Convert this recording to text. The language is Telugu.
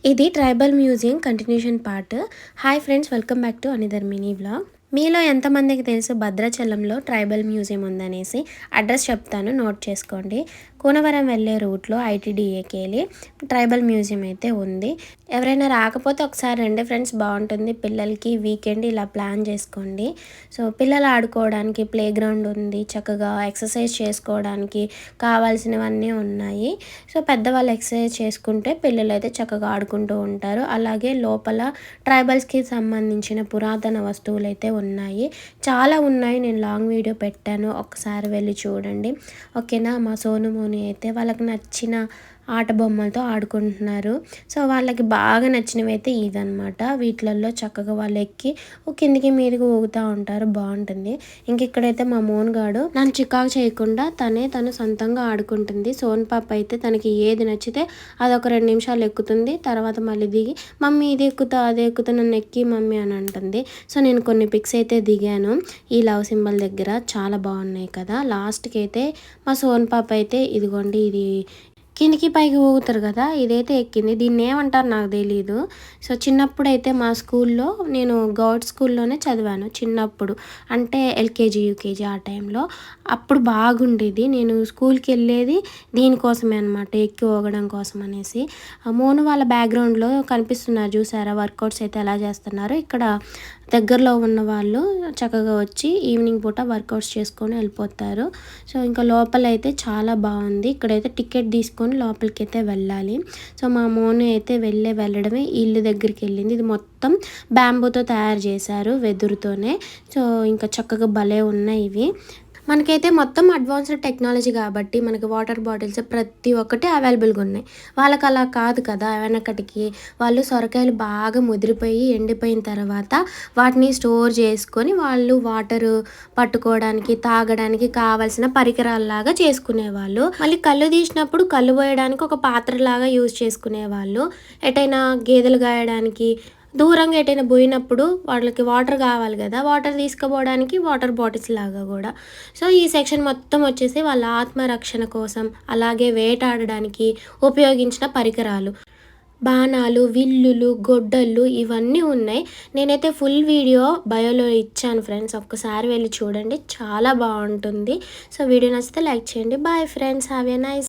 ఇది tribal museum continuation part. Hi friends, welcome back to another mini vlog. మీలో ఎంతమందికి తెలుసు భద్రాచలంలో ట్రైబల్ మ్యూజియం ఉందనేసి? అడ్రస్ చెప్తాను, నోట్ చేసుకోండి. కూనవరం వెళ్ళే రూట్లో ఐటీడీఏకి వెళ్ళి ట్రైబల్ మ్యూజియం అయితే ఉంది. ఎవరైనా రాకపోతే ఒకసారి రండి ఫ్రెండ్స్, బాగుంటుంది. పిల్లలకి వీకెండ్ ఇలా ప్లాన్ చేసుకోండి. సో పిల్లలు ఆడుకోవడానికి ప్లే గ్రౌండ్ ఉంది, చక్కగా ఎక్సర్సైజ్ చేసుకోవడానికి కావాల్సినవన్నీ ఉన్నాయి. సో పెద్దవాళ్ళు ఎక్సర్సైజ్ చేసుకుంటే పిల్లలు అయితే చక్కగా ఆడుకుంటూ ఉంటారు. అలాగే లోపల ట్రైబల్స్కి సంబంధించిన పురాతన వస్తువులు అయితే ఉన్నాయి, చాలా ఉన్నాయి. నేను లాంగ్ వీడియో పెట్టాను, ఒకసారి వెళ్ళి చూడండి. ఓకేనా? మా సోనుమోని అయితే వాళ్ళకి నచ్చిన ఆట బొమ్మలతో ఆడుకుంటున్నారు. సో వాళ్ళకి బాగా నచ్చినవి అయితే ఇవన్నమాట. వీటిలలో చక్కగా వాళ్ళు ఎక్కి కిందికి మీదకి ఊగుతూ ఉంటారు, బాగుంటుంది. ఇంక ఇక్కడైతే మా మోన్గాడు నన్ను చికాకు చేయకుండా తను సొంతంగా ఆడుకుంటుంది. సోన్ పాప అయితే తనకి ఏది నచ్చితే అదొక 2 నిమిషాలు ఎక్కుతుంది, తర్వాత మళ్ళీ దిగి మమ్మీ ఇది ఎక్కుతా అది ఎక్కుతా నన్ను ఎక్కి మమ్మీ అని అంటుంది. సో నేను కొన్ని పిక్స్ అయితే దిగాను ఈ లవ్ సింబల్ దగ్గర, చాలా బాగున్నాయి కదా. లాస్ట్కి అయితే మా సోన్ పాప అయితే ఇదిగోండి, ఇది కిందికి పైకి ఊగుతారు కదా, ఇదైతే ఎక్కింది. దీన్ని ఏమంటారు నాకు తెలీదు. సో చిన్నప్పుడు అయితే మా స్కూల్లో, నేను గౌడ్ స్కూల్లోనే చదివాను చిన్నప్పుడు, అంటే ఎల్కేజీ యూకేజీ ఆ టైంలో. అప్పుడు బాగుండేది. నేను స్కూల్కి వెళ్ళేది దీనికోసమే అనమాట, ఎక్కి ఊగడం కోసం అనేసి. మోను వాళ్ళ బ్యాక్గ్రౌండ్లో కనిపిస్తున్నారు చూసారా, వర్కౌట్స్ అయితే ఎలా చేస్తున్నారు. ఇక్కడ దగ్గరలో ఉన్న వాళ్ళు చక్కగా వచ్చి ఈవినింగ్ పూట వర్కౌట్స్ చేసుకొని వెళ్ళిపోతారు. సో ఇంకా లోపలైతే చాలా బాగుంది. ఇక్కడైతే టికెట్ తీసుకొని లోపలికి అయితే వెళ్ళాలి. సో మా మోను అయితే వెళ్ళడమే ఇల్లు దగ్గరికి వెళ్ళింది. ఇది మొత్తం బ్యాంబూతో తయారు చేశారు, వెదురుతోనే. సో ఇంకా చక్కగా భలే ఉన్నాయి ఇవి. మనకైతే మొత్తం అడ్వాన్స్డ్ టెక్నాలజీ కాబట్టి మనకి వాటర్ బాటిల్స్ ప్రతి ఒక్కటి అవైలబుల్గా ఉన్నాయి. వాళ్ళకి అలా కాదు కదా. వెనకటికి వాళ్ళు సొరకాయలు బాగా ముదిరిపోయి ఎండిపోయిన తర్వాత వాటిని స్టోర్ చేసుకొని వాళ్ళు వాటర్ పట్టుకోవడానికి తాగడానికి కావాల్సిన పరికరాలలాగా చేసుకునేవాళ్ళు. మళ్ళీ కళ్ళు తీసినప్పుడు కళ్ళు పోయడానికి ఒక పాత్రలాగా యూజ్ చేసుకునేవాళ్ళు. ఎటైనా గేదెలు గాయడానికి దూరంగా ఎటైనా పోయినప్పుడు వాళ్ళకి వాటర్ కావాలి కదా, వాటర్ తీసుకుపోవడానికి వాటర్ బాటిల్స్ లాగా కూడా. సో ఈ సెక్షన్ మొత్తం వచ్చేసి వాళ్ళ ఆత్మరక్షణ కోసం, అలాగే వేటాడడానికి ఉపయోగించిన పరికరాలు, బాణాలు, విల్లులు, గొడ్డళ్ళు ఇవన్నీ ఉన్నాయి. నేనైతే ఫుల్ వీడియో బయోలో ఇచ్చాను ఫ్రెండ్స్, ఒక్కసారి వెళ్ళి చూడండి, చాలా బాగుంటుంది. సో వీడియో నచ్చితే లైక్ చేయండి. Bye friends, have a nice